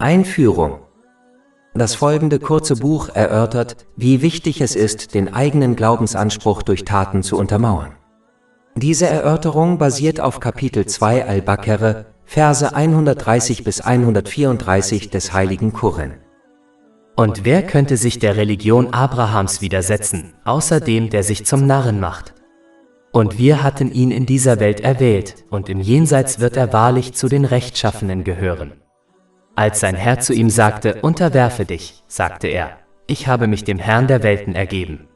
Einführung. Das folgende kurze Buch erörtert, wie wichtig es ist, den eigenen Glaubensanspruch durch Taten zu untermauern. Diese Erörterung basiert auf Kapitel 2 Al-Baqarah, Verse 130 bis 134 des heiligen Koran. Und wer könnte sich der Religion Abrahams widersetzen, außer dem, der sich zum Narren macht? Und wir hatten ihn in dieser Welt erwählt, und im Jenseits wird er wahrlich zu den Rechtschaffenen gehören. Als sein Herr zu ihm sagte, unterwerfe dich, sagte er, ich habe mich dem Herrn der Welten ergeben.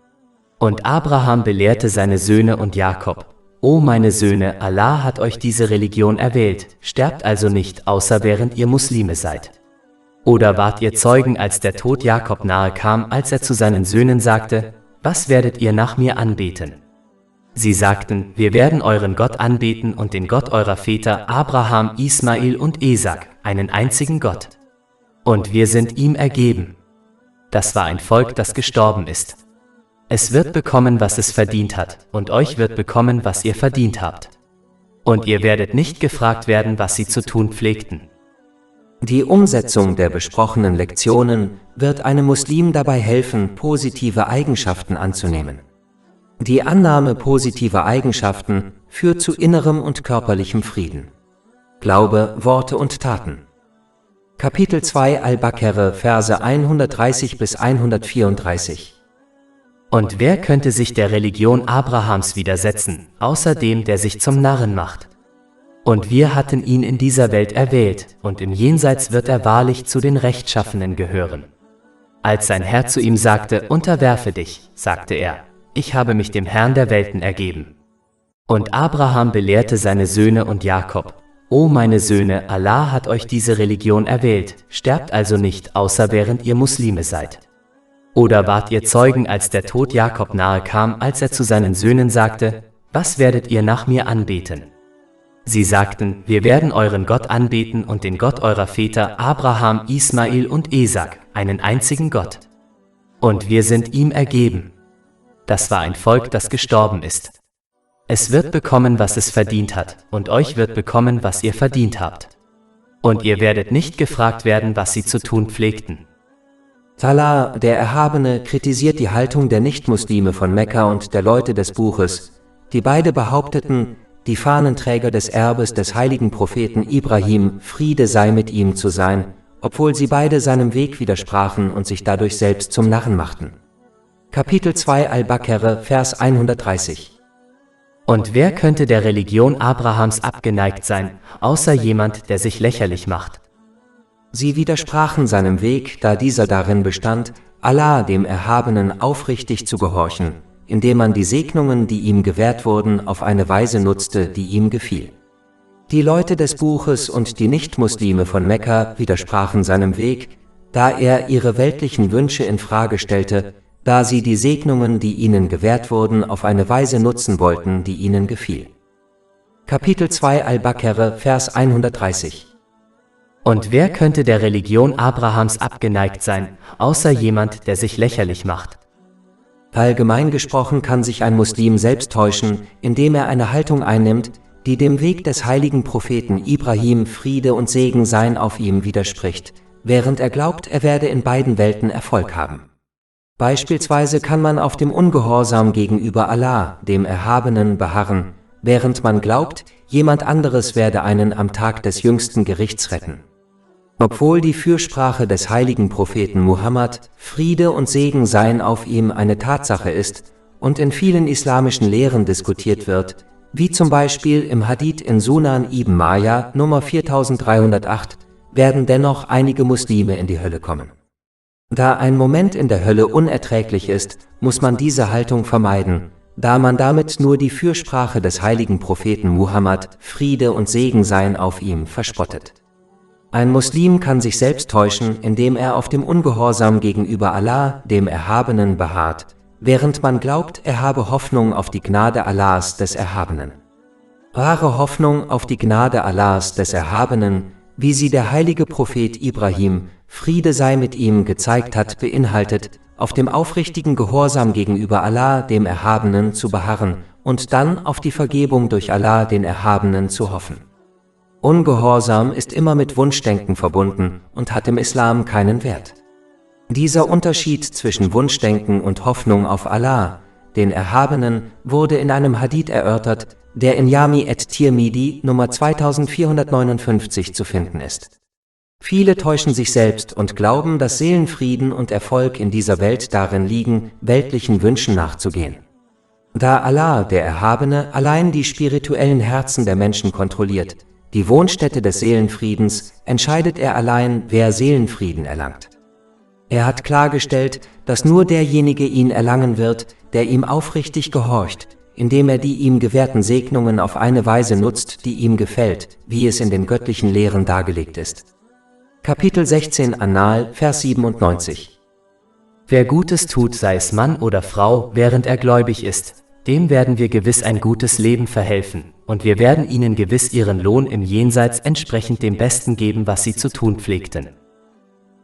Und Abraham belehrte seine Söhne und Jakob, O meine Söhne, Allah hat euch diese Religion erwählt, sterbt also nicht, außer während ihr Muslime seid. Oder wart ihr Zeugen, als der Tod Jakob nahe kam, als er zu seinen Söhnen sagte, was werdet ihr nach mir anbeten? Sie sagten, wir werden euren Gott anbeten und den Gott eurer Väter, Abraham, Ismail und Esak, einen einzigen Gott. Und wir sind ihm ergeben. Das war ein Volk, das gestorben ist. Es wird bekommen, was es verdient hat, und euch wird bekommen, was ihr verdient habt. Und ihr werdet nicht gefragt werden, was sie zu tun pflegten. Die Umsetzung der besprochenen Lektionen wird einem Muslim dabei helfen, positive Eigenschaften anzunehmen. Die Annahme positiver Eigenschaften führt zu innerem und körperlichem Frieden. Glaube, Worte und Taten. Kapitel 2 Al-Baqarah, Verse 130 bis 134. Und wer könnte sich der Religion Abrahams widersetzen, außer dem, der sich zum Narren macht? Und wir hatten ihn in dieser Welt erwählt, und im Jenseits wird er wahrlich zu den Rechtschaffenen gehören. Als sein Herr zu ihm sagte, unterwerfe dich, sagte er, ich habe mich dem Herrn der Welten ergeben. Und Abraham belehrte seine Söhne und Jakob, O meine Söhne, Allah hat euch diese Religion erwählt, sterbt also nicht, außer während ihr Muslime seid. Oder wart ihr Zeugen, als der Tod Jakob nahe kam, als er zu seinen Söhnen sagte, was werdet ihr nach mir anbeten? Sie sagten, wir werden euren Gott anbeten und den Gott eurer Väter, Abraham, Ismail und Esak, einen einzigen Gott. Und wir sind ihm ergeben. Das war ein Volk, das gestorben ist. Es wird bekommen, was es verdient hat, und euch wird bekommen, was ihr verdient habt. Und ihr werdet nicht gefragt werden, was sie zu tun pflegten. Allah, der Erhabene, kritisiert die Haltung der Nichtmuslime von Mekka und der Leute des Buches, die beide behaupteten, die Fahnenträger des Erbes des heiligen Propheten Ibrahim, Friede sei mit ihm, zu sein, obwohl sie beide seinem Weg widersprachen und sich dadurch selbst zum Narren machten. Kapitel 2 Al-Baqarah, Vers 130. Und wer könnte der Religion Abrahams abgeneigt sein, außer jemand, der sich lächerlich macht? Sie widersprachen seinem Weg, da dieser darin bestand, Allah, dem Erhabenen, aufrichtig zu gehorchen, indem man die Segnungen, die ihm gewährt wurden, auf eine Weise nutzte, die ihm gefiel. Die Leute des Buches und die Nichtmuslime von Mekka widersprachen seinem Weg, da er ihre weltlichen Wünsche in Frage stellte, da sie die Segnungen, die ihnen gewährt wurden, auf eine Weise nutzen wollten, die ihnen gefiel. Kapitel 2 Al-Baqarah, Vers 130. Und wer könnte der Religion Abrahams abgeneigt sein, außer jemand, der sich lächerlich macht? Allgemein gesprochen kann sich ein Muslim selbst täuschen, indem er eine Haltung einnimmt, die dem Weg des heiligen Propheten Ibrahim, Friede und Segen seien auf ihm, widerspricht, während er glaubt, er werde in beiden Welten Erfolg haben. Beispielsweise kann man auf dem Ungehorsam gegenüber Allah, dem Erhabenen, beharren, während man glaubt, jemand anderes werde einen am Tag des jüngsten Gerichts retten. Obwohl die Fürsprache des heiligen Propheten Muhammad, Friede und Segen seien auf ihm, eine Tatsache ist und in vielen islamischen Lehren diskutiert wird, wie zum Beispiel im Hadith in Sunan ibn Majah Nummer 4308, werden dennoch einige Muslime in die Hölle kommen. Da ein Moment in der Hölle unerträglich ist, muss man diese Haltung vermeiden, da man damit nur die Fürsprache des heiligen Propheten Muhammad, Friede und Segen seien auf ihm, verspottet. Ein Muslim kann sich selbst täuschen, indem er auf dem Ungehorsam gegenüber Allah, dem Erhabenen, beharrt, während man glaubt, er habe Hoffnung auf die Gnade Allahs des Erhabenen. Wahre Hoffnung auf die Gnade Allahs des Erhabenen, wie sie der heilige Prophet Ibrahim, Friede sei mit ihm, gezeigt hat, beinhaltet, auf dem aufrichtigen Gehorsam gegenüber Allah, dem Erhabenen, zu beharren und dann auf die Vergebung durch Allah, den Erhabenen, zu hoffen. Ungehorsam ist immer mit Wunschdenken verbunden und hat im Islam keinen Wert. Dieser Unterschied zwischen Wunschdenken und Hoffnung auf Allah, den Erhabenen, wurde in einem Hadith erörtert, der in Jami et-Tirmidhi Nummer 2459 zu finden ist. Viele täuschen sich selbst und glauben, dass Seelenfrieden und Erfolg in dieser Welt darin liegen, weltlichen Wünschen nachzugehen. Da Allah, der Erhabene, allein die spirituellen Herzen der Menschen kontrolliert, die Wohnstätte des Seelenfriedens, entscheidet er allein, wer Seelenfrieden erlangt. Er hat klargestellt, dass nur derjenige ihn erlangen wird, der ihm aufrichtig gehorcht, indem er die ihm gewährten Segnungen auf eine Weise nutzt, die ihm gefällt, wie es in den göttlichen Lehren dargelegt ist. Kapitel 16 An-Nahl, Vers 97. Wer Gutes tut, sei es Mann oder Frau, während er gläubig ist, dem werden wir gewiss ein gutes Leben verhelfen, und wir werden ihnen gewiss ihren Lohn im Jenseits entsprechend dem Besten geben, was sie zu tun pflegten.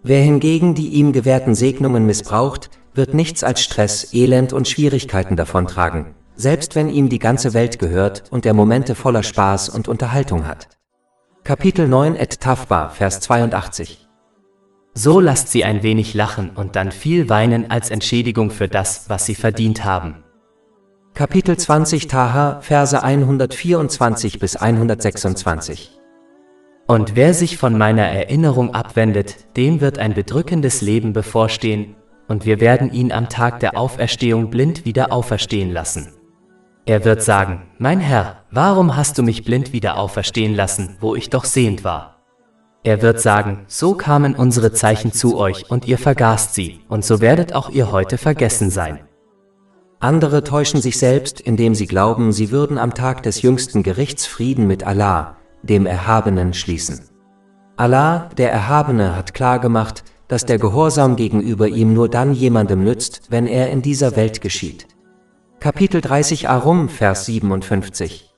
Wer hingegen die ihm gewährten Segnungen missbraucht, wird nichts als Stress, Elend und Schwierigkeiten davontragen, selbst wenn ihm die ganze Welt gehört und er Momente voller Spaß und Unterhaltung hat. Kapitel 9 Et-Tafba, Vers 82. So lasst sie ein wenig lachen und dann viel weinen als Entschädigung für das, was sie verdient haben. Kapitel 20 Taha, Verse 124 bis 126. Und wer sich von meiner Erinnerung abwendet, dem wird ein bedrückendes Leben bevorstehen, und wir werden ihn am Tag der Auferstehung blind wieder auferstehen lassen. Er wird sagen, mein Herr, warum hast du mich blind wieder auferstehen lassen, wo ich doch sehend war? Er wird sagen, so kamen unsere Zeichen zu euch und ihr vergaßt sie, und so werdet auch ihr heute vergessen sein. Andere täuschen sich selbst, indem sie glauben, sie würden am Tag des jüngsten Gerichts Frieden mit Allah, dem Erhabenen, schließen. Allah, der Erhabene, hat klargemacht, dass der Gehorsam gegenüber ihm nur dann jemandem nützt, wenn er in dieser Welt geschieht. Kapitel 30 Ar-Rum, Vers 57.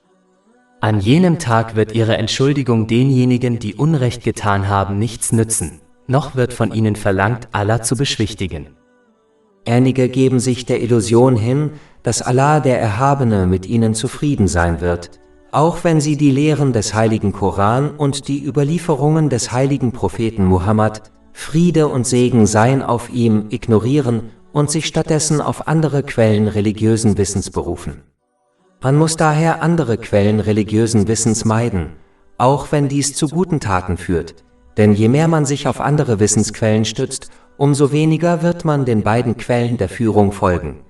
An jenem Tag wird ihre Entschuldigung denjenigen, die Unrecht getan haben, nichts nützen, noch wird von ihnen verlangt, Allah zu beschwichtigen. Einige geben sich der Illusion hin, dass Allah, der Erhabene, mit ihnen zufrieden sein wird, auch wenn sie die Lehren des heiligen Koran und die Überlieferungen des heiligen Propheten Muhammad, Friede und Segen seien auf ihm, ignorieren und sich stattdessen auf andere Quellen religiösen Wissens berufen. Man muss daher andere Quellen religiösen Wissens meiden, auch wenn dies zu guten Taten führt, denn je mehr man sich auf andere Wissensquellen stützt, umso weniger wird man den beiden Quellen der Führung folgen,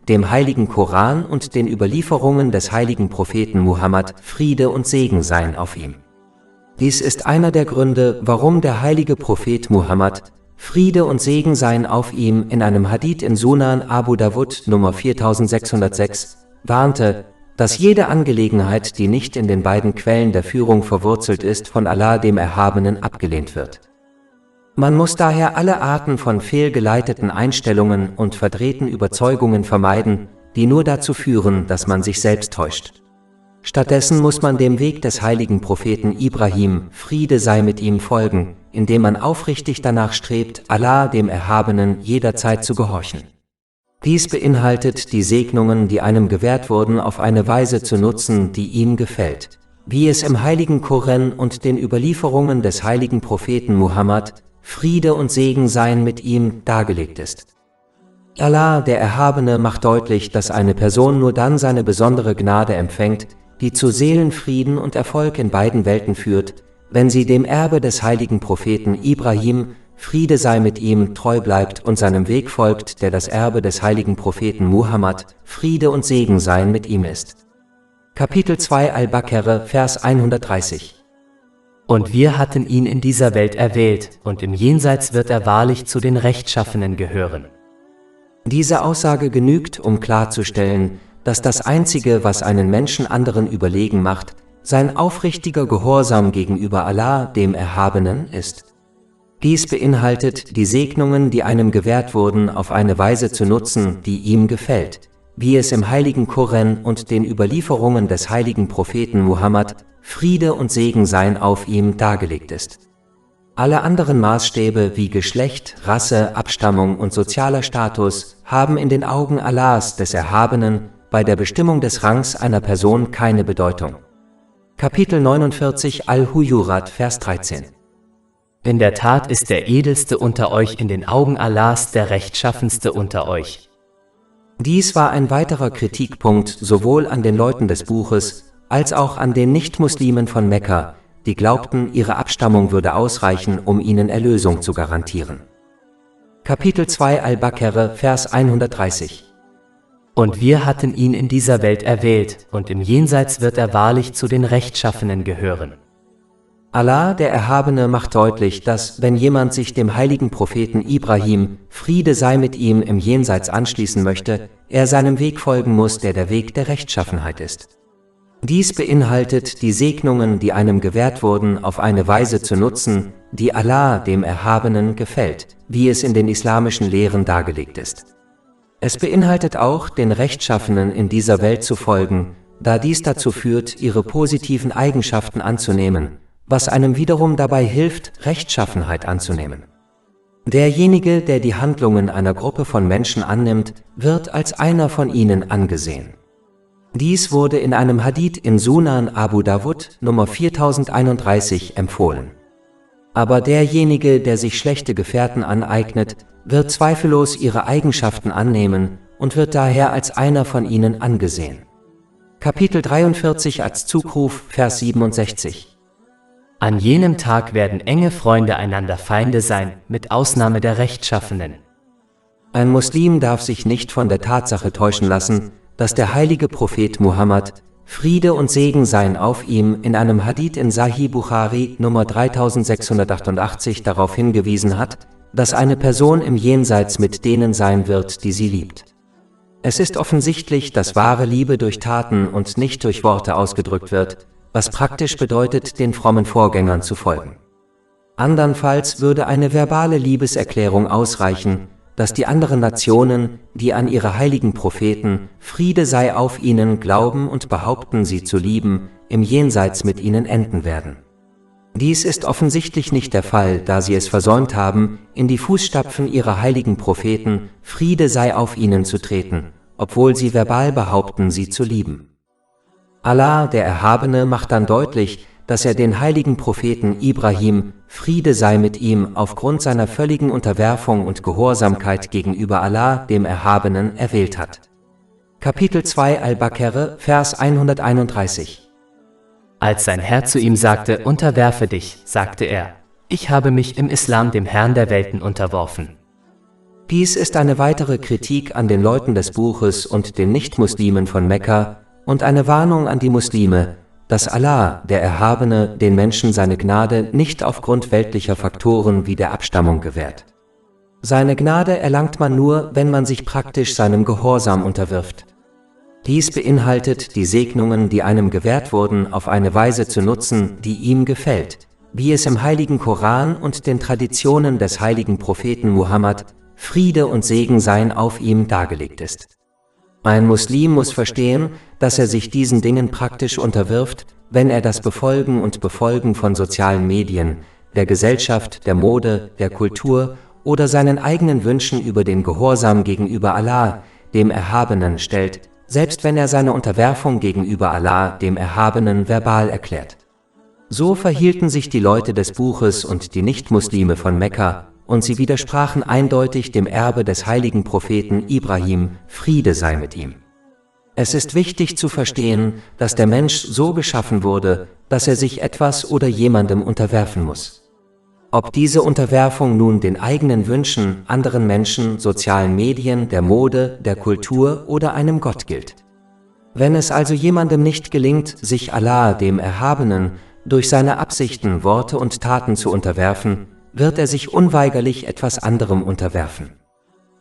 dem heiligen Koran und den Überlieferungen des heiligen Propheten Muhammad, Friede und Segen seien auf ihm. Dies ist einer der Gründe, warum der heilige Prophet Muhammad, Friede und Segen seien auf ihm, in einem Hadith in Sunan Abu Dawud Nummer 4606 warnte, dass jede Angelegenheit, die nicht in den beiden Quellen der Führung verwurzelt ist, von Allah dem Erhabenen abgelehnt wird. Man muss daher alle Arten von fehlgeleiteten Einstellungen und verdrehten Überzeugungen vermeiden, die nur dazu führen, dass man sich selbst täuscht. Stattdessen muss man dem Weg des heiligen Propheten Ibrahim, Friede sei mit ihm, folgen, indem man aufrichtig danach strebt, Allah dem Erhabenen jederzeit zu gehorchen. Dies beinhaltet, die Segnungen, die einem gewährt wurden, auf eine Weise zu nutzen, die ihm gefällt, wie es im heiligen Koran und den Überlieferungen des heiligen Propheten Muhammad, Friede und Segen seien mit ihm, dargelegt ist. Allah, der Erhabene, macht deutlich, dass eine Person nur dann seine besondere Gnade empfängt, die zu Seelenfrieden und Erfolg in beiden Welten führt, wenn sie dem Erbe des heiligen Propheten Ibrahim, Friede sei mit ihm, treu bleibt und seinem Weg folgt, der das Erbe des heiligen Propheten Muhammad, Friede und Segen seien mit ihm ist. Kapitel 2 Al-Baqarah, Vers 130. Und wir hatten ihn in dieser Welt erwählt, und im Jenseits wird er wahrlich zu den Rechtschaffenen gehören. Diese Aussage genügt, um klarzustellen, dass das Einzige, was einen Menschen anderen überlegen macht, sein aufrichtiger Gehorsam gegenüber Allah, dem Erhabenen, ist. Dies beinhaltet, die Segnungen, die einem gewährt wurden, auf eine Weise zu nutzen, die ihm gefällt, wie es im heiligen Koran und den Überlieferungen des heiligen Propheten Muhammad, Friede und Segen seien auf ihm, dargelegt ist. Alle anderen Maßstäbe wie Geschlecht, Rasse, Abstammung und sozialer Status haben in den Augen Allahs, des Erhabenen, bei der Bestimmung des Rangs einer Person keine Bedeutung. Kapitel 49 Al-Hujurat, Vers 13. In der Tat ist der Edelste unter euch in den Augen Allahs der Rechtschaffenste unter euch. Dies war ein weiterer Kritikpunkt sowohl an den Leuten des Buches, als auch an den Nichtmuslimen von Mekka, die glaubten, ihre Abstammung würde ausreichen, um ihnen Erlösung zu garantieren. Kapitel 2 Al-Baqarah, Vers 130. Und wir hatten ihn in dieser Welt erwählt, und im Jenseits wird er wahrlich zu den Rechtschaffenen gehören. Allah, der Erhabene, macht deutlich, dass, wenn jemand sich dem heiligen Propheten Ibrahim, Friede sei mit ihm, im Jenseits anschließen möchte, er seinem Weg folgen muss, der der Weg der Rechtschaffenheit ist. Dies beinhaltet, die Segnungen, die einem gewährt wurden, auf eine Weise zu nutzen, die Allah, dem Erhabenen, gefällt, wie es in den islamischen Lehren dargelegt ist. Es beinhaltet auch, den Rechtschaffenen in dieser Welt zu folgen, da dies dazu führt, ihre positiven Eigenschaften anzunehmen, was einem wiederum dabei hilft, Rechtschaffenheit anzunehmen. Derjenige, der die Handlungen einer Gruppe von Menschen annimmt, wird als einer von ihnen angesehen. Dies wurde in einem Hadith in Sunan Abu Dawud, Nummer 4031, empfohlen. Aber derjenige, der sich schlechte Gefährten aneignet, wird zweifellos ihre Eigenschaften annehmen und wird daher als einer von ihnen angesehen. Kapitel 43 als Zugruf, Vers 67. An jenem Tag werden enge Freunde einander Feinde sein, mit Ausnahme der Rechtschaffenen. Ein Muslim darf sich nicht von der Tatsache täuschen lassen, dass der heilige Prophet Muhammad, Friede und Segen seien auf ihm, in einem Hadith in Sahih Bukhari Nummer 3688 darauf hingewiesen hat, dass eine Person im Jenseits mit denen sein wird, die sie liebt. Es ist offensichtlich, dass wahre Liebe durch Taten und nicht durch Worte ausgedrückt wird, was praktisch bedeutet, den frommen Vorgängern zu folgen. Andernfalls würde eine verbale Liebeserklärung ausreichen, dass die anderen Nationen, die an ihre heiligen Propheten, Friede sei auf ihnen, glauben und behaupten, sie zu lieben, im Jenseits mit ihnen enden werden. Dies ist offensichtlich nicht der Fall, da sie es versäumt haben, in die Fußstapfen ihrer heiligen Propheten, Friede sei auf ihnen, zu treten, obwohl sie verbal behaupten, sie zu lieben. Allah, der Erhabene, macht dann deutlich, dass er den heiligen Propheten Ibrahim, Friede sei mit ihm, aufgrund seiner völligen Unterwerfung und Gehorsamkeit gegenüber Allah, dem Erhabenen, erwählt hat. Kapitel 2 Al-Baqarah, Vers 131. Als sein Herr zu ihm sagte, unterwerfe dich, sagte er, ich habe mich im Islam dem Herrn der Welten unterworfen. Dies ist eine weitere Kritik an den Leuten des Buches und den Nichtmuslimen von Mekka und eine Warnung an die Muslime, dass Allah, der Erhabene, den Menschen seine Gnade nicht aufgrund weltlicher Faktoren wie der Abstammung gewährt. Seine Gnade erlangt man nur, wenn man sich praktisch seinem Gehorsam unterwirft. Dies beinhaltet, die Segnungen, die einem gewährt wurden, auf eine Weise zu nutzen, die ihm gefällt, wie es im heiligen Koran und den Traditionen des heiligen Propheten Muhammad, Friede und Segen seien auf ihm, dargelegt ist. Ein Muslim muss verstehen, dass er sich diesen Dingen praktisch unterwirft, wenn er das Befolgen und Befolgen von sozialen Medien, der Gesellschaft, der Mode, der Kultur oder seinen eigenen Wünschen über den Gehorsam gegenüber Allah, dem Erhabenen, stellt, selbst wenn er seine Unterwerfung gegenüber Allah, dem Erhabenen, verbal erklärt. So verhielten sich die Leute des Buches und die Nichtmuslime von Mekka, und sie widersprachen eindeutig dem Erbe des heiligen Propheten Ibrahim, Friede sei mit ihm. Es ist wichtig zu verstehen, dass der Mensch so geschaffen wurde, dass er sich etwas oder jemandem unterwerfen muss. Ob diese Unterwerfung nun den eigenen Wünschen, anderen Menschen, sozialen Medien, der Mode, der Kultur oder einem Gott gilt. Wenn es also jemandem nicht gelingt, sich Allah, dem Erhabenen, durch seine Absichten, Worte und Taten zu unterwerfen, wird er sich unweigerlich etwas anderem unterwerfen.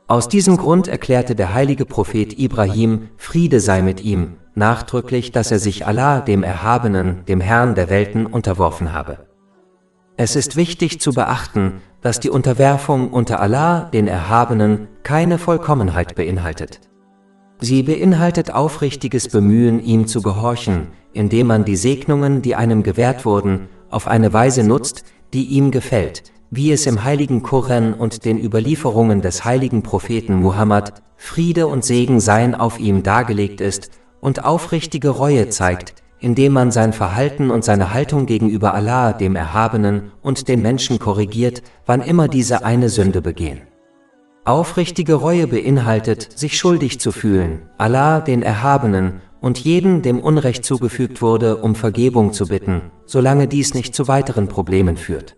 Aus diesem Grund erklärte der heilige Prophet Ibrahim, Friede sei mit ihm, nachdrücklich, dass er sich Allah, dem Erhabenen, dem Herrn der Welten, unterworfen habe. Es ist wichtig zu beachten, dass die Unterwerfung unter Allah, den Erhabenen, keine Vollkommenheit beinhaltet. Sie beinhaltet aufrichtiges Bemühen, ihm zu gehorchen, indem man die Segnungen, die einem gewährt wurden, auf eine Weise nutzt, die ihm gefällt, wie es im heiligen Koran und den Überlieferungen des heiligen Propheten Muhammad, Friede und Segen seien auf ihm, dargelegt ist, und aufrichtige Reue zeigt, indem man sein Verhalten und seine Haltung gegenüber Allah, dem Erhabenen, und den Menschen korrigiert, wann immer diese eine Sünde begehen. Aufrichtige Reue beinhaltet, sich schuldig zu fühlen, Allah, den Erhabenen, und jeden, dem Unrecht zugefügt wurde, um Vergebung zu bitten, solange dies nicht zu weiteren Problemen führt.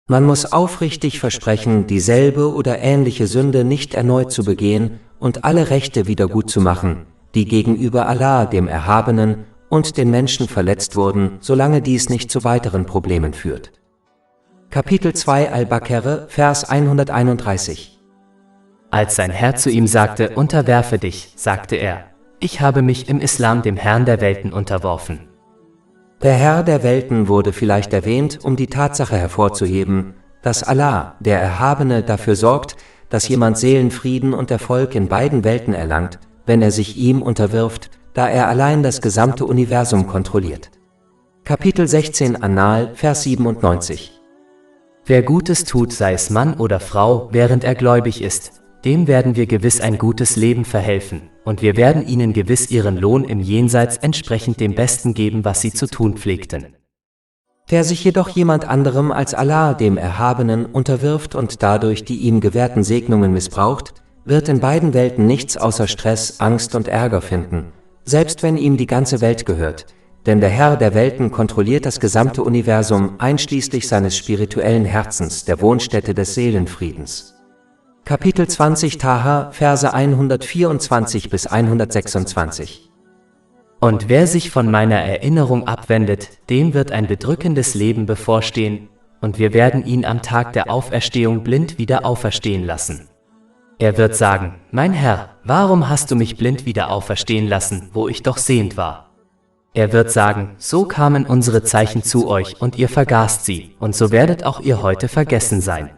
Man muss aufrichtig versprechen, dieselbe oder ähnliche Sünde nicht erneut zu begehen und alle Rechte wieder gut zu machen, die gegenüber Allah, dem Erhabenen, und den Menschen verletzt wurden, solange dies nicht zu weiteren Problemen führt. Kapitel 2 Al-Baqarah, Vers 131. Als sein Herr zu ihm sagte, unterwerfe dich, sagte er, ich habe mich im Islam dem Herrn der Welten unterworfen. Der Herr der Welten wurde vielleicht erwähnt, um die Tatsache hervorzuheben, dass Allah, der Erhabene, dafür sorgt, dass jemand Seelenfrieden und Erfolg in beiden Welten erlangt, wenn er sich ihm unterwirft, da er allein das gesamte Universum kontrolliert. Kapitel 16 An-Nahl, Vers 97. Wer Gutes tut, sei es Mann oder Frau, während er gläubig ist, dem werden wir gewiss ein gutes Leben verhelfen, und wir werden ihnen gewiss ihren Lohn im Jenseits entsprechend dem Besten geben, was sie zu tun pflegten. Wer sich jedoch jemand anderem als Allah, dem Erhabenen, unterwirft und dadurch die ihm gewährten Segnungen missbraucht, wird in beiden Welten nichts außer Stress, Angst und Ärger finden, selbst wenn ihm die ganze Welt gehört, denn der Herr der Welten kontrolliert das gesamte Universum einschließlich seines spirituellen Herzens, der Wohnstätte des Seelenfriedens. Kapitel 20 Taha, Verse 124 bis 126. Und wer sich von meiner Erinnerung abwendet, dem wird ein bedrückendes Leben bevorstehen, und wir werden ihn am Tag der Auferstehung blind wieder auferstehen lassen. Er wird sagen, mein Herr, warum hast du mich blind wieder auferstehen lassen, wo ich doch sehend war? Er wird sagen, so kamen unsere Zeichen zu euch und ihr vergaßt sie, und so werdet auch ihr heute vergessen sein.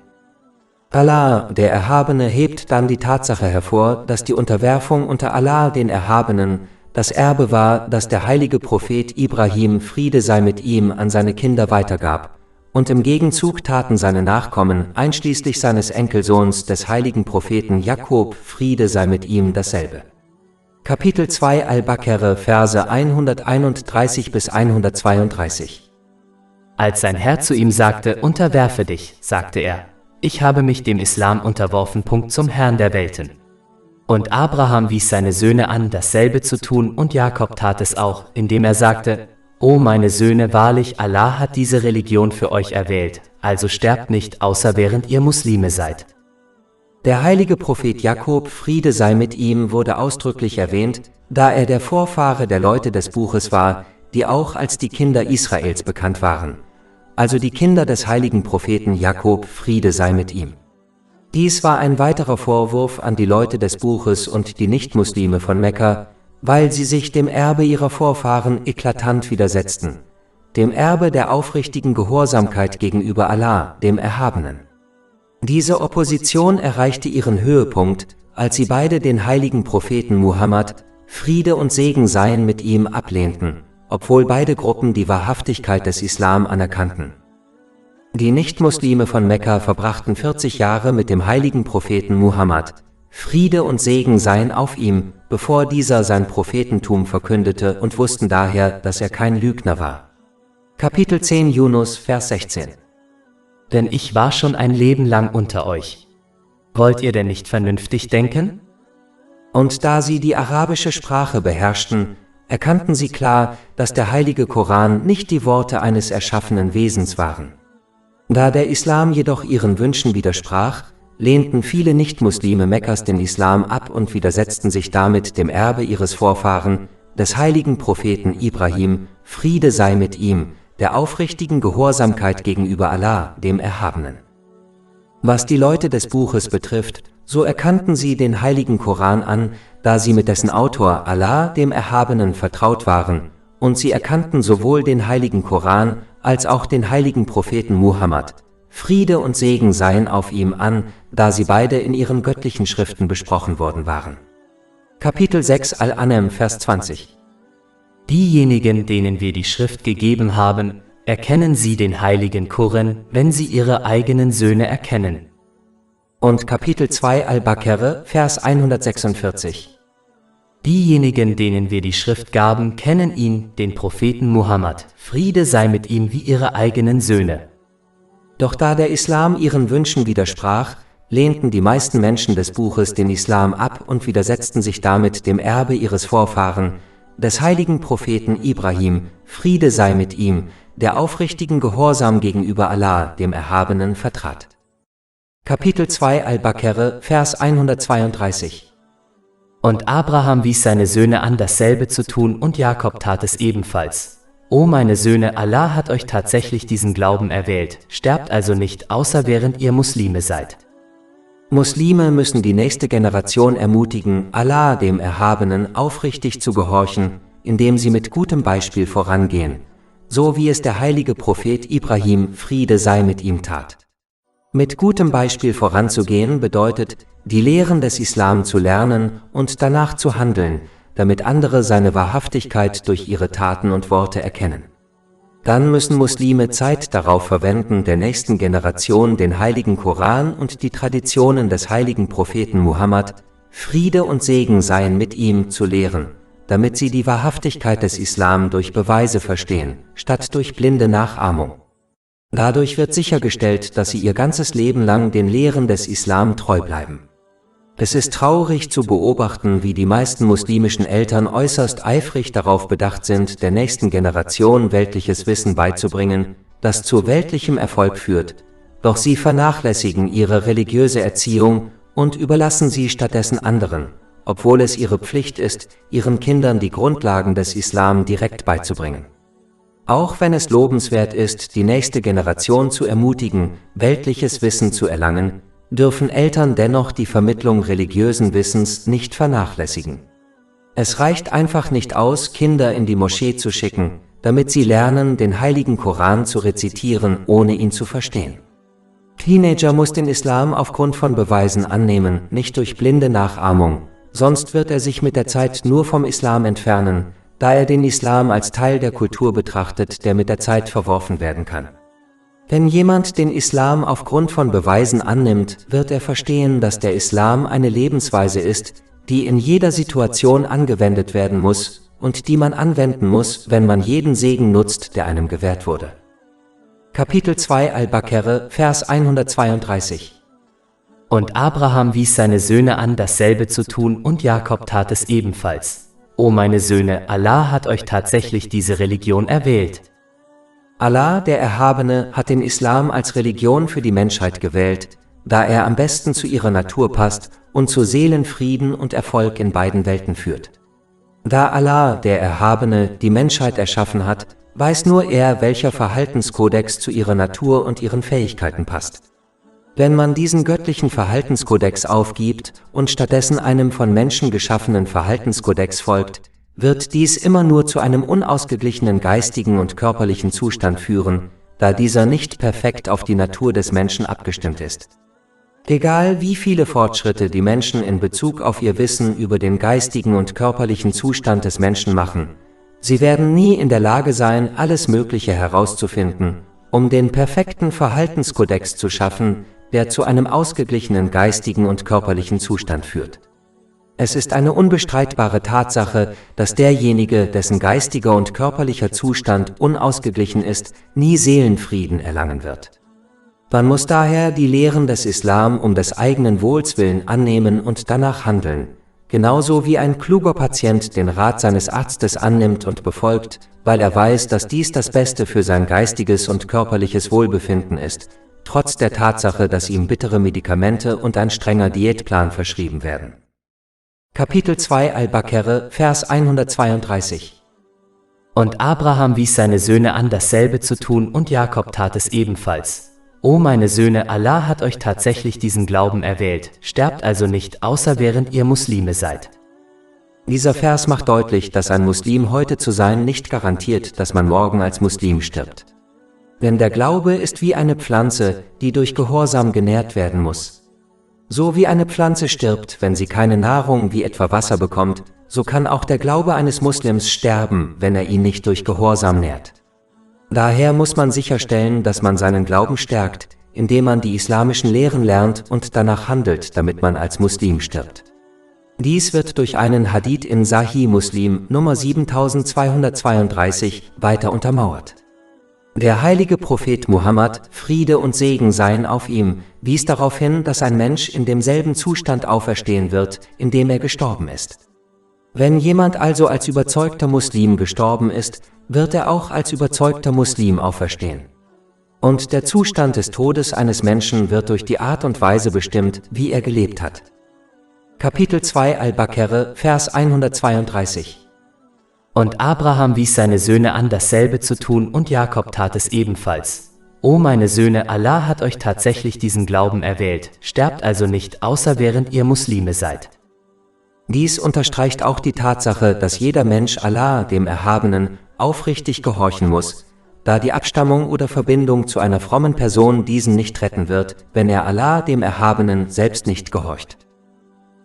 Allah, der Erhabene, hebt dann die Tatsache hervor, dass die Unterwerfung unter Allah, den Erhabenen, das Erbe war, das der heilige Prophet Ibrahim, Friede sei mit ihm, an seine Kinder weitergab, und im Gegenzug taten seine Nachkommen, einschließlich seines Enkelsohns, des heiligen Propheten Jakob, Friede sei mit ihm, dasselbe. Kapitel 2 Al-Baqarah, Verse 131 bis 132. Als sein Herr zu ihm sagte, unterwerfe dich, sagte er, ich habe mich dem Islam unterworfen. Zum Herrn der Welten. Und Abraham wies seine Söhne an, dasselbe zu tun, und Jakob tat es auch, indem er sagte, O meine Söhne, wahrlich, Allah hat diese Religion für euch erwählt, also sterbt nicht, außer während ihr Muslime seid. Der heilige Prophet Jakob, Friede sei mit ihm, wurde ausdrücklich erwähnt, da er der Vorfahre der Leute des Buches war, die auch als die Kinder Israels bekannt waren. Also die Kinder des heiligen Propheten Jakob, Friede sei mit ihm. Dies war ein weiterer Vorwurf an die Leute des Buches und die Nichtmuslime von Mekka, weil sie sich dem Erbe ihrer Vorfahren eklatant widersetzten, dem Erbe der aufrichtigen Gehorsamkeit gegenüber Allah, dem Erhabenen. Diese Opposition erreichte ihren Höhepunkt, als sie beide den heiligen Propheten Muhammad, Friede und Segen seien mit ihm, ablehnten, obwohl beide Gruppen die Wahrhaftigkeit des Islam anerkannten. Die Nichtmuslime von Mekka verbrachten 40 Jahre mit dem heiligen Propheten Muhammad, Friede und Segen seien auf ihm, bevor dieser sein Prophetentum verkündete, und wussten daher, dass er kein Lügner war. Kapitel 10 Yunus, Vers 16. Denn ich war schon ein Leben lang unter euch. Wollt ihr denn nicht vernünftig denken? Und da sie die arabische Sprache beherrschten, erkannten sie klar, dass der heilige Koran nicht die Worte eines erschaffenen Wesens waren. Da der Islam jedoch ihren Wünschen widersprach, lehnten viele Nichtmuslime Mekkas den Islam ab und widersetzten sich damit dem Erbe ihres Vorfahren, des heiligen Propheten Ibrahim, Friede sei mit ihm, der aufrichtigen Gehorsamkeit gegenüber Allah, dem Erhabenen. Was die Leute des Buches betrifft, so erkannten sie den heiligen Koran an, da sie mit dessen Autor Allah, dem Erhabenen, vertraut waren, und sie erkannten sowohl den heiligen Koran als auch den heiligen Propheten Muhammad, Friede und Segen seien auf ihm, an, da sie beide in ihren göttlichen Schriften besprochen worden waren. Kapitel 6 Al-An'am, Vers 20. Diejenigen, denen wir die Schrift gegeben haben, erkennen sie den heiligen Koran, wenn sie ihre eigenen Söhne erkennen. Und Kapitel 2 Al-Baqarah, Vers 146. Diejenigen, denen wir die Schrift gaben, kennen ihn, den Propheten Muhammad, Friede sei mit ihm, wie ihre eigenen Söhne. Doch da der Islam ihren Wünschen widersprach, lehnten die meisten Menschen des Buches den Islam ab und widersetzten sich damit dem Erbe ihres Vorfahren, des heiligen Propheten Ibrahim, Friede sei mit ihm, der aufrichtigen Gehorsam gegenüber Allah, dem Erhabenen, vertrat. Kapitel 2 Al-Baqarah, Vers 132. Und Abraham wies seine Söhne an, dasselbe zu tun, und Jakob tat es ebenfalls. O meine Söhne, Allah hat euch tatsächlich diesen Glauben erwählt, sterbt also nicht, außer während ihr Muslime seid. Muslime müssen die nächste Generation ermutigen, Allah, dem Erhabenen, aufrichtig zu gehorchen, indem sie mit gutem Beispiel vorangehen, so wie es der heilige Prophet Ibrahim, Friede sei mit ihm, tat. Mit gutem Beispiel voranzugehen bedeutet, die Lehren des Islam zu lernen und danach zu handeln, damit andere seine Wahrhaftigkeit durch ihre Taten und Worte erkennen. Dann müssen Muslime Zeit darauf verwenden, der nächsten Generation den heiligen Koran und die Traditionen des heiligen Propheten Muhammad, Friede und Segen seien mit ihm, zu lehren, damit sie die Wahrhaftigkeit des Islam durch Beweise verstehen, statt durch blinde Nachahmung. Dadurch wird sichergestellt, dass sie ihr ganzes Leben lang den Lehren des Islam treu bleiben. Es ist traurig zu beobachten, wie die meisten muslimischen Eltern äußerst eifrig darauf bedacht sind, der nächsten Generation weltliches Wissen beizubringen, das zu weltlichem Erfolg führt, doch sie vernachlässigen ihre religiöse Erziehung und überlassen sie stattdessen anderen, obwohl es ihre Pflicht ist, ihren Kindern die Grundlagen des Islam direkt beizubringen. Auch wenn es lobenswert ist, die nächste Generation zu ermutigen, weltliches Wissen zu erlangen, dürfen Eltern dennoch die Vermittlung religiösen Wissens nicht vernachlässigen. Es reicht einfach nicht aus, Kinder in die Moschee zu schicken, damit sie lernen, den heiligen Koran zu rezitieren, ohne ihn zu verstehen. Teenager muss den Islam aufgrund von Beweisen annehmen, nicht durch blinde Nachahmung, sonst wird er sich mit der Zeit nur vom Islam entfernen, da er den Islam als Teil der Kultur betrachtet, der mit der Zeit verworfen werden kann. Wenn jemand den Islam aufgrund von Beweisen annimmt, wird er verstehen, dass der Islam eine Lebensweise ist, die in jeder Situation angewendet werden muss und die man anwenden muss, wenn man jeden Segen nutzt, der einem gewährt wurde. Kapitel 2 Al-Baqarah, Vers 132. Und Abraham wies seine Söhne an, dasselbe zu tun, und Jakob tat es ebenfalls. O meine Söhne, Allah hat euch tatsächlich diese Religion erwählt. Allah, der Erhabene, hat den Islam als Religion für die Menschheit gewählt, da er am besten zu ihrer Natur passt und zu Seelenfrieden und Erfolg in beiden Welten führt. Da Allah, der Erhabene, die Menschheit erschaffen hat, weiß nur er, welcher Verhaltenskodex zu ihrer Natur und ihren Fähigkeiten passt. Wenn man diesen göttlichen Verhaltenskodex aufgibt und stattdessen einem von Menschen geschaffenen Verhaltenskodex folgt, wird dies immer nur zu einem unausgeglichenen geistigen und körperlichen Zustand führen, da dieser nicht perfekt auf die Natur des Menschen abgestimmt ist. Egal wie viele Fortschritte die Menschen in Bezug auf ihr Wissen über den geistigen und körperlichen Zustand des Menschen machen, sie werden nie in der Lage sein, alles Mögliche herauszufinden, um den perfekten Verhaltenskodex zu schaffen, der zu einem ausgeglichenen geistigen und körperlichen Zustand führt. Es ist eine unbestreitbare Tatsache, dass derjenige, dessen geistiger und körperlicher Zustand unausgeglichen ist, nie Seelenfrieden erlangen wird. Man muss daher die Lehren des Islam um des eigenen Wohls willen annehmen und danach handeln, genauso wie ein kluger Patient den Rat seines Arztes annimmt und befolgt, weil er weiß, dass dies das Beste für sein geistiges und körperliches Wohlbefinden ist, trotz der Tatsache, dass ihm bittere Medikamente und ein strenger Diätplan verschrieben werden. Kapitel 2 Al-Baqarah, Vers 132. Und Abraham wies seine Söhne an, dasselbe zu tun, und Jakob tat es ebenfalls. O meine Söhne, Allah hat euch tatsächlich diesen Glauben erwählt, sterbt also nicht, außer während ihr Muslime seid. Dieser Vers macht deutlich, dass ein Muslim heute zu sein nicht garantiert, dass man morgen als Muslim stirbt. Denn der Glaube ist wie eine Pflanze, die durch Gehorsam genährt werden muss. So wie eine Pflanze stirbt, wenn sie keine Nahrung wie etwa Wasser bekommt, so kann auch der Glaube eines Muslims sterben, wenn er ihn nicht durch Gehorsam nährt. Daher muss man sicherstellen, dass man seinen Glauben stärkt, indem man die islamischen Lehren lernt und danach handelt, damit man als Muslim stirbt. Dies wird durch einen Hadith in Sahih Muslim Nummer 7232 weiter untermauert. Der heilige Prophet Muhammad, Friede und Segen seien auf ihm, wies darauf hin, dass ein Mensch in demselben Zustand auferstehen wird, in dem er gestorben ist. Wenn jemand also als überzeugter Muslim gestorben ist, wird er auch als überzeugter Muslim auferstehen. Und der Zustand des Todes eines Menschen wird durch die Art und Weise bestimmt, wie er gelebt hat. Kapitel 2 Al-Baqarah, Vers 132. Und Abraham wies seine Söhne an, dasselbe zu tun, und Jakob tat es ebenfalls. O meine Söhne, Allah hat euch tatsächlich diesen Glauben erwählt, sterbt also nicht, außer während ihr Muslime seid. Dies unterstreicht auch die Tatsache, dass jeder Mensch Allah, dem Erhabenen, aufrichtig gehorchen muss, da die Abstammung oder Verbindung zu einer frommen Person diesen nicht retten wird, wenn er Allah, dem Erhabenen, selbst nicht gehorcht.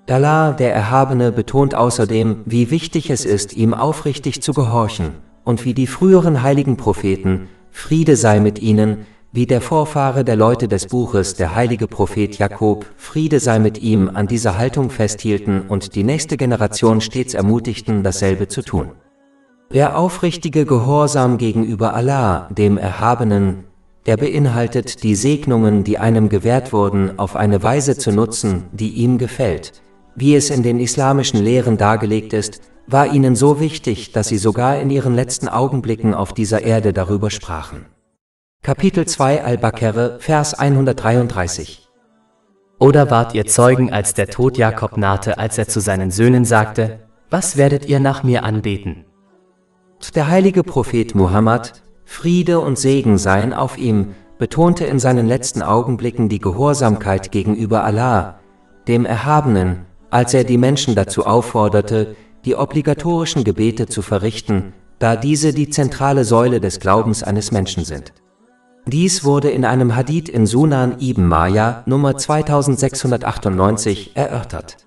Allah, der Erhabene, betont außerdem, wie wichtig es ist, ihm aufrichtig zu gehorchen, und wie die früheren heiligen Propheten, Friede sei mit ihnen, wie der Vorfahre der Leute des Buches, der heilige Prophet Jakob, Friede sei mit ihm, an dieser Haltung festhielten und die nächste Generation stets ermutigten, dasselbe zu tun. Der aufrichtige Gehorsam gegenüber Allah, dem Erhabenen, der beinhaltet, die Segnungen, die einem gewährt wurden, auf eine Weise zu nutzen, die ihm gefällt. Wie es in den islamischen Lehren dargelegt ist, war ihnen so wichtig, dass sie sogar in ihren letzten Augenblicken auf dieser Erde darüber sprachen. Kapitel 2 Al-Baqarah, Vers 133. Oder wart ihr Zeugen, als der Tod Jakob nahte, als er zu seinen Söhnen sagte, was werdet ihr nach mir anbeten? Der heilige Prophet Muhammad, Friede und Segen seien auf ihm, betonte in seinen letzten Augenblicken die Gehorsamkeit gegenüber Allah, dem Erhabenen, als er die Menschen dazu aufforderte, die obligatorischen Gebete zu verrichten, da diese die zentrale Säule des Glaubens eines Menschen sind. Dies wurde in einem Hadith in Sunan ibn Majah Nummer 2698 erörtert.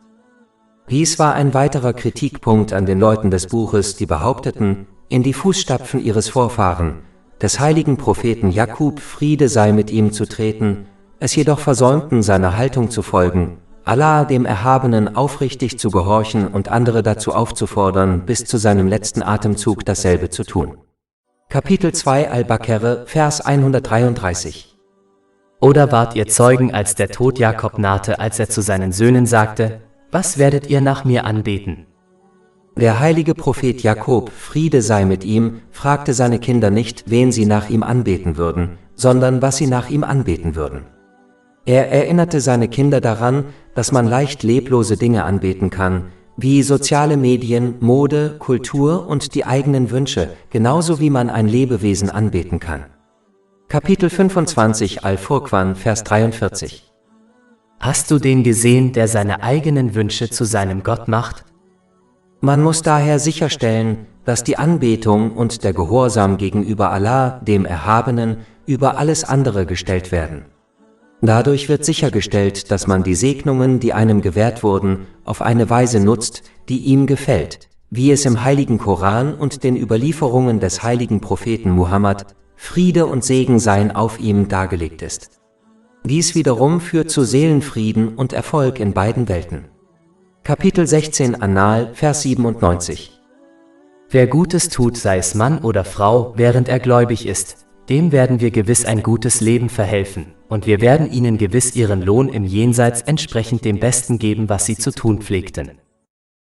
Dies war ein weiterer Kritikpunkt an den Leuten des Buches, die behaupteten, in die Fußstapfen ihres Vorfahren, des heiligen Propheten Jakob, Friede sei mit ihm, zu treten, es jedoch versäumten, seiner Haltung zu folgen, Allah, dem Erhabenen, aufrichtig zu gehorchen und andere dazu aufzufordern, bis zu seinem letzten Atemzug dasselbe zu tun. Kapitel 2 Al-Baqarah, Vers 133. Oder wart ihr Zeugen, als der Tod Jakob nahte, als er zu seinen Söhnen sagte, was werdet ihr nach mir anbeten? Der heilige Prophet Jakob, Friede sei mit ihm, fragte seine Kinder nicht, wen sie nach ihm anbeten würden, sondern was sie nach ihm anbeten würden. Er erinnerte seine Kinder daran, dass man leicht leblose Dinge anbeten kann, wie soziale Medien, Mode, Kultur und die eigenen Wünsche, genauso wie man ein Lebewesen anbeten kann. Kapitel 25 Al-Furqan, Vers 43. Hast du den gesehen, der seine eigenen Wünsche zu seinem Gott macht? Man muss daher sicherstellen, dass die Anbetung und der Gehorsam gegenüber Allah, dem Erhabenen, über alles andere gestellt werden. Dadurch wird sichergestellt, dass man die Segnungen, die einem gewährt wurden, auf eine Weise nutzt, die ihm gefällt, wie es im heiligen Koran und den Überlieferungen des heiligen Propheten Muhammad, Friede und Segen seien auf ihm, dargelegt ist. Dies wiederum führt zu Seelenfrieden und Erfolg in beiden Welten. Kapitel 16 An-Nahl, Vers 97. Wer Gutes tut, sei es Mann oder Frau, während er gläubig ist, dem werden wir gewiss ein gutes Leben verhelfen, und wir werden ihnen gewiss ihren Lohn im Jenseits entsprechend dem Besten geben, was sie zu tun pflegten.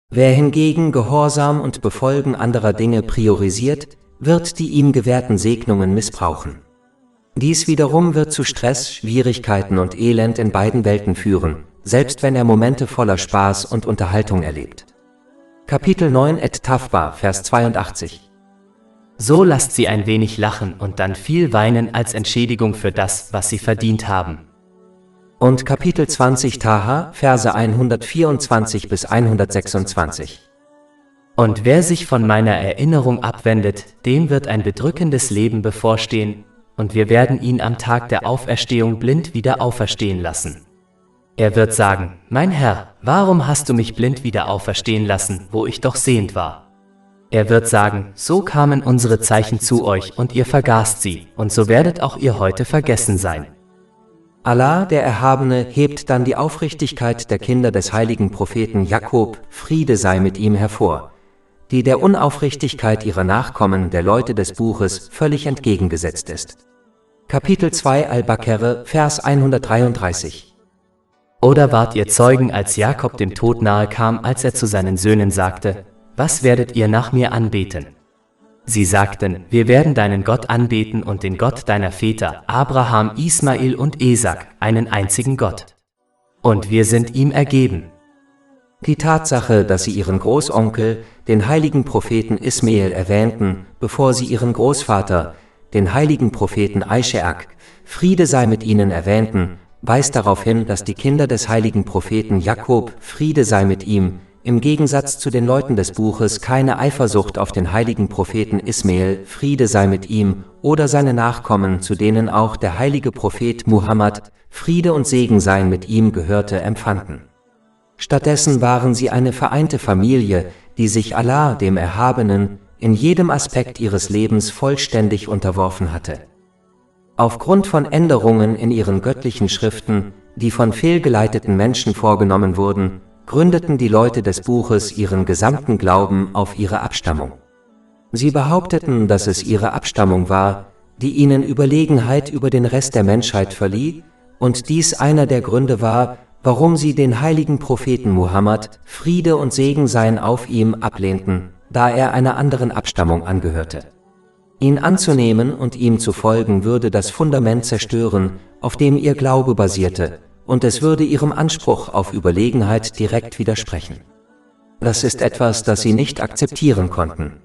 Wer hingegen Gehorsam und Befolgen anderer Dinge priorisiert, wird die ihm gewährten Segnungen missbrauchen. Dies wiederum wird zu Stress, Schwierigkeiten und Elend in beiden Welten führen, selbst wenn er Momente voller Spaß und Unterhaltung erlebt. Kapitel 9 Et-Tafba, Vers 82. So lasst sie ein wenig lachen und dann viel weinen als Entschädigung für das, was sie verdient haben. Und Kapitel 20 Taha, Verse 124 bis 126. Und wer sich von meiner Erinnerung abwendet, dem wird ein bedrückendes Leben bevorstehen, und wir werden ihn am Tag der Auferstehung blind wieder auferstehen lassen. Er wird sagen, mein Herr, warum hast du mich blind wieder auferstehen lassen, wo ich doch sehend war? Er wird sagen, so kamen unsere Zeichen zu euch und ihr vergaßt sie, und so werdet auch ihr heute vergessen sein. Allah, der Erhabene, hebt dann die Aufrichtigkeit der Kinder des heiligen Propheten Jakob, Friede sei mit ihm, hervor, die der Unaufrichtigkeit ihrer Nachkommen, der Leute des Buches, völlig entgegengesetzt ist. Kapitel 2 Al-Baqarah, Vers 133. Oder wart ihr Zeugen, als Jakob dem Tod nahe kam, als er zu seinen Söhnen sagte: Was werdet ihr nach mir anbeten? Sie sagten: Wir werden deinen Gott anbeten und den Gott deiner Väter, Abraham, Ismael und Esak, einen einzigen Gott. Und wir sind ihm ergeben. Die Tatsache, dass sie ihren Großonkel, den heiligen Propheten Ismael, erwähnten, bevor sie ihren Großvater, den heiligen Propheten Ischak, Friede sei mit ihnen, erwähnten, weist darauf hin, dass die Kinder des heiligen Propheten Jakob, Friede sei mit ihm, im Gegensatz zu den Leuten des Buches keine Eifersucht auf den heiligen Propheten Ismael, Friede sei mit ihm, oder seine Nachkommen, zu denen auch der heilige Prophet Muhammad, Friede und Segen seien mit ihm, gehörte, empfanden. Stattdessen waren sie eine vereinte Familie, die sich Allah, dem Erhabenen, in jedem Aspekt ihres Lebens vollständig unterworfen hatte. Aufgrund von Änderungen in ihren göttlichen Schriften, die von fehlgeleiteten Menschen vorgenommen wurden, gründeten die Leute des Buches ihren gesamten Glauben auf ihre Abstammung. Sie behaupteten, dass es ihre Abstammung war, die ihnen Überlegenheit über den Rest der Menschheit verlieh, und dies einer der Gründe war, warum sie den heiligen Propheten Muhammad, Friede und Segen seien auf ihm, ablehnten, da er einer anderen Abstammung angehörte. Ihn anzunehmen und ihm zu folgen würde das Fundament zerstören, auf dem ihr Glaube basierte, und es würde ihrem Anspruch auf Überlegenheit direkt widersprechen. Das ist etwas, das sie nicht akzeptieren konnten.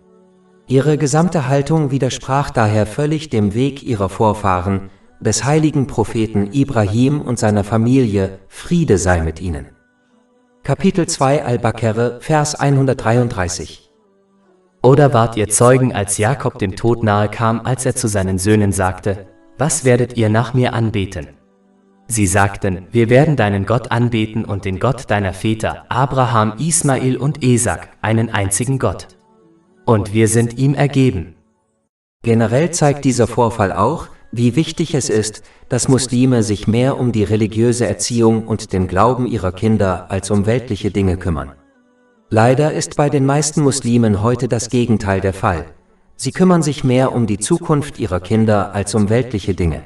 Ihre gesamte Haltung widersprach daher völlig dem Weg ihrer Vorfahren, des heiligen Propheten Ibrahim und seiner Familie, Friede sei mit ihnen. Kapitel 2 Al-Baqarah, Vers 133. Oder wart ihr Zeugen, als Jakob dem Tod nahe kam, als er zu seinen Söhnen sagte: Was werdet ihr nach mir anbeten? Sie sagten: Wir werden deinen Gott anbeten und den Gott deiner Väter, Abraham, Ismael und Esak, einen einzigen Gott. Und wir sind ihm ergeben. Generell zeigt dieser Vorfall auch, wie wichtig es ist, dass Muslime sich mehr um die religiöse Erziehung und den Glauben ihrer Kinder als um weltliche Dinge kümmern. Leider ist bei den meisten Muslimen heute das Gegenteil der Fall. Sie kümmern sich mehr um die Zukunft ihrer Kinder als um weltliche Dinge.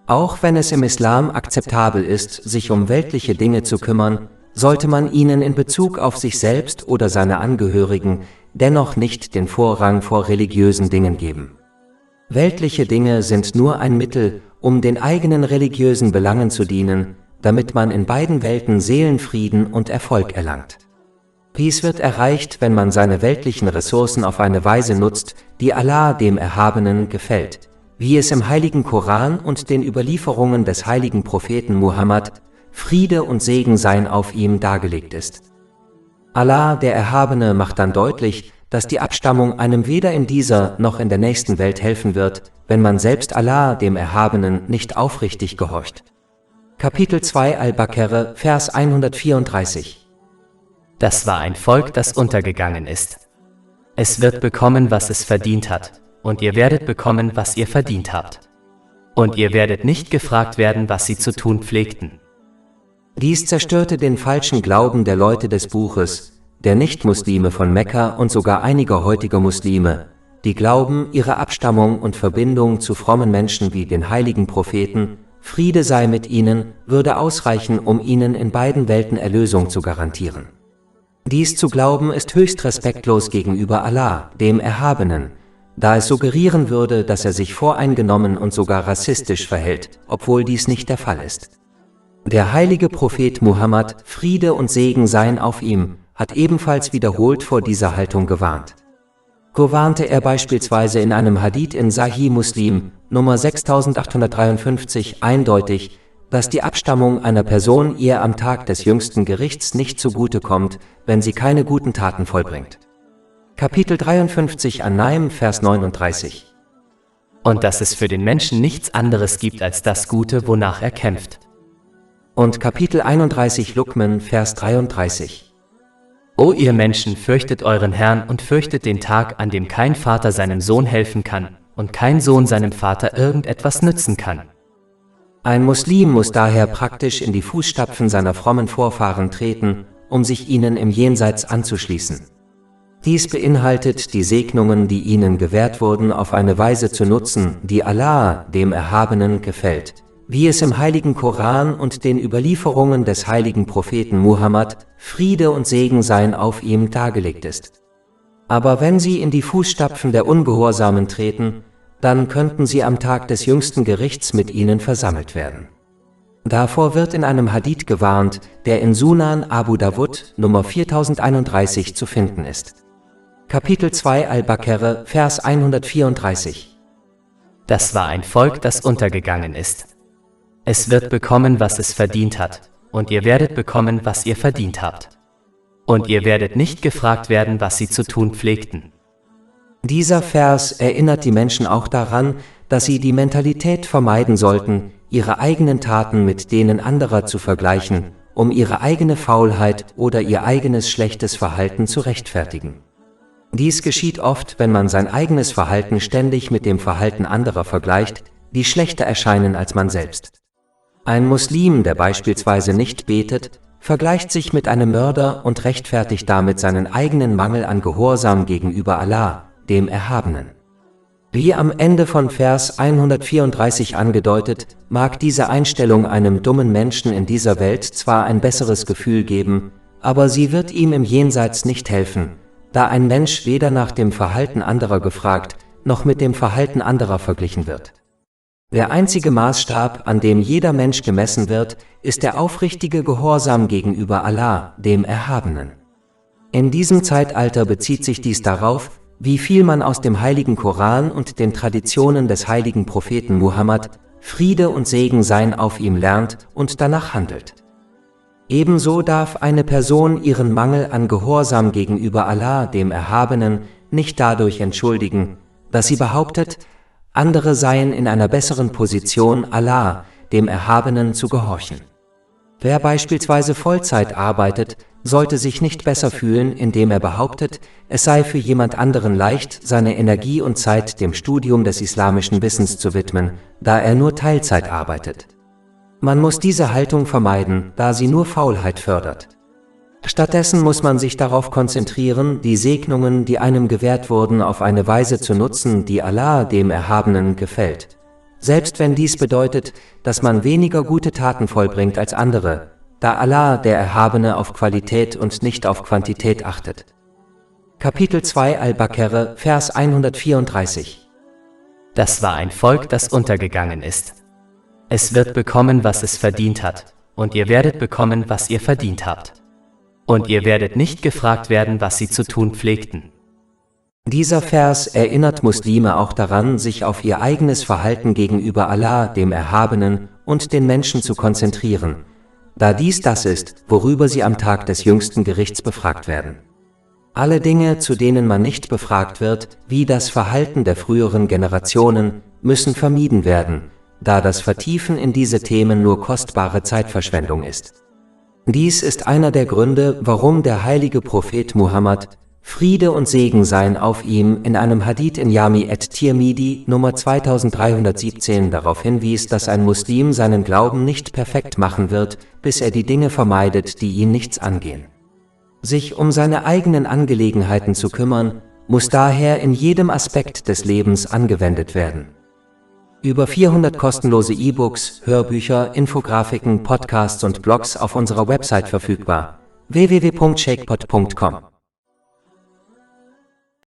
Auch wenn es im Islam akzeptabel ist, sich um weltliche Dinge zu kümmern, sollte man ihnen in Bezug auf sich selbst oder seine Angehörigen dennoch nicht den Vorrang vor religiösen Dingen geben. Weltliche Dinge sind nur ein Mittel, um den eigenen religiösen Belangen zu dienen, damit man in beiden Welten Seelenfrieden und Erfolg erlangt. Dies wird erreicht, wenn man seine weltlichen Ressourcen auf eine Weise nutzt, die Allah, dem Erhabenen, gefällt, wie es im heiligen Koran und den Überlieferungen des heiligen Propheten Muhammad, Friede und Segen seien auf ihm, dargelegt ist. Allah, der Erhabene, macht dann deutlich, dass die Abstammung einem weder in dieser noch in der nächsten Welt helfen wird, wenn man selbst Allah, dem Erhabenen, nicht aufrichtig gehorcht. Kapitel 2 Al-Baqarah, Vers 134. Das war ein Volk, das untergegangen ist. Es wird bekommen, was es verdient hat, und ihr werdet bekommen, was ihr verdient habt. Und ihr werdet nicht gefragt werden, was sie zu tun pflegten. Dies zerstörte den falschen Glauben der Leute des Buches, der Nichtmuslime von Mekka und sogar einiger heutiger Muslime, die glauben, ihre Abstammung und Verbindung zu frommen Menschen wie den heiligen Propheten, Friede sei mit ihnen, würde ausreichen, um ihnen in beiden Welten Erlösung zu garantieren. Dies zu glauben ist höchst respektlos gegenüber Allah, dem Erhabenen, da es suggerieren würde, dass er sich voreingenommen und sogar rassistisch verhält, obwohl dies nicht der Fall ist. Der heilige Prophet Muhammad, Friede und Segen seien auf ihm, hat ebenfalls wiederholt vor dieser Haltung gewarnt. So warnte er beispielsweise in einem Hadith in Sahih Muslim, Nummer 6853, eindeutig, dass die Abstammung einer Person ihr am Tag des jüngsten Gerichts nicht zugutekommt, wenn sie keine guten Taten vollbringt. Kapitel 53 An-Naim, Vers 39. Und dass es für den Menschen nichts anderes gibt als das Gute, wonach er kämpft. Und Kapitel 31 Luqman, Vers 33. O ihr Menschen, fürchtet euren Herrn und fürchtet den Tag, an dem kein Vater seinem Sohn helfen kann und kein Sohn seinem Vater irgendetwas nützen kann. Ein Muslim muss daher praktisch in die Fußstapfen seiner frommen Vorfahren treten, um sich ihnen im Jenseits anzuschließen. Dies beinhaltet, die Segnungen, die ihnen gewährt wurden, auf eine Weise zu nutzen, die Allah, dem Erhabenen, gefällt, wie es im heiligen Koran und den Überlieferungen des heiligen Propheten Muhammad, Friede und Segen seien auf ihm, dargelegt ist. Aber wenn sie in die Fußstapfen der Ungehorsamen treten, dann könnten sie am Tag des jüngsten Gerichts mit ihnen versammelt werden. Davor wird in einem Hadith gewarnt, der in Sunan Abu Dawud, Nummer 4031 zu finden ist. Kapitel 2 Al-Baqarah, Vers 134. Das war ein Volk, das untergegangen ist. Es wird bekommen, was es verdient hat, und ihr werdet bekommen, was ihr verdient habt. Und ihr werdet nicht gefragt werden, was sie zu tun pflegten. Dieser Vers erinnert die Menschen auch daran, dass sie die Mentalität vermeiden sollten, ihre eigenen Taten mit denen anderer zu vergleichen, um ihre eigene Faulheit oder ihr eigenes schlechtes Verhalten zu rechtfertigen. Dies geschieht oft, wenn man sein eigenes Verhalten ständig mit dem Verhalten anderer vergleicht, die schlechter erscheinen als man selbst. Ein Muslim, der beispielsweise nicht betet, vergleicht sich mit einem Mörder und rechtfertigt damit seinen eigenen Mangel an Gehorsam gegenüber Allah, dem Erhabenen. Wie am Ende von Vers 134 angedeutet, mag diese Einstellung einem dummen Menschen in dieser Welt zwar ein besseres Gefühl geben, aber sie wird ihm im Jenseits nicht helfen, da ein Mensch weder nach dem Verhalten anderer gefragt, noch mit dem Verhalten anderer verglichen wird. Der einzige Maßstab, an dem jeder Mensch gemessen wird, ist der aufrichtige Gehorsam gegenüber Allah, dem Erhabenen. In diesem Zeitalter bezieht sich dies darauf, wie viel man aus dem heiligen Koran und den Traditionen des heiligen Propheten Muhammad, Friede und Segen seien auf ihm, lernt und danach handelt. Ebenso darf eine Person ihren Mangel an Gehorsam gegenüber Allah, dem Erhabenen, nicht dadurch entschuldigen, dass sie behauptet, andere seien in einer besseren Position, Allah, dem Erhabenen, zu gehorchen. Wer beispielsweise Vollzeit arbeitet, sollte sich nicht besser fühlen, indem er behauptet, es sei für jemand anderen leicht, seine Energie und Zeit dem Studium des islamischen Wissens zu widmen, da er nur Teilzeit arbeitet. Man muss diese Haltung vermeiden, da sie nur Faulheit fördert. Stattdessen muss man sich darauf konzentrieren, die Segnungen, die einem gewährt wurden, auf eine Weise zu nutzen, die Allah, dem Erhabenen, gefällt. Selbst wenn dies bedeutet, dass man weniger gute Taten vollbringt als andere, da Allah, der Erhabene, auf Qualität und nicht auf Quantität achtet. Kapitel 2 Al-Baqarah, Vers 134. Das war ein Volk, das untergegangen ist. Es wird bekommen, was es verdient hat, und ihr werdet bekommen, was ihr verdient habt. Und ihr werdet nicht gefragt werden, was sie zu tun pflegten. Dieser Vers erinnert Muslime auch daran, sich auf ihr eigenes Verhalten gegenüber Allah, dem Erhabenen, und den Menschen zu konzentrieren, da dies das ist, worüber sie am Tag des jüngsten Gerichts befragt werden. Alle Dinge, zu denen man nicht befragt wird, wie das Verhalten der früheren Generationen, müssen vermieden werden, da das Vertiefen in diese Themen nur kostbare Zeitverschwendung ist. Dies ist einer der Gründe, warum der heilige Prophet Muhammad, Friede und Segen seien auf ihm, in einem Hadith in Jami at-Tirmidhi, Nummer 2317 darauf hinwies, dass ein Muslim seinen Glauben nicht perfekt machen wird, bis er die Dinge vermeidet, die ihn nichts angehen. Sich um seine eigenen Angelegenheiten zu kümmern, muss daher in jedem Aspekt des Lebens angewendet werden. Über 400 kostenlose E-Books, Hörbücher, Infografiken, Podcasts und Blogs auf unserer Website verfügbar: www.shaykhpot.com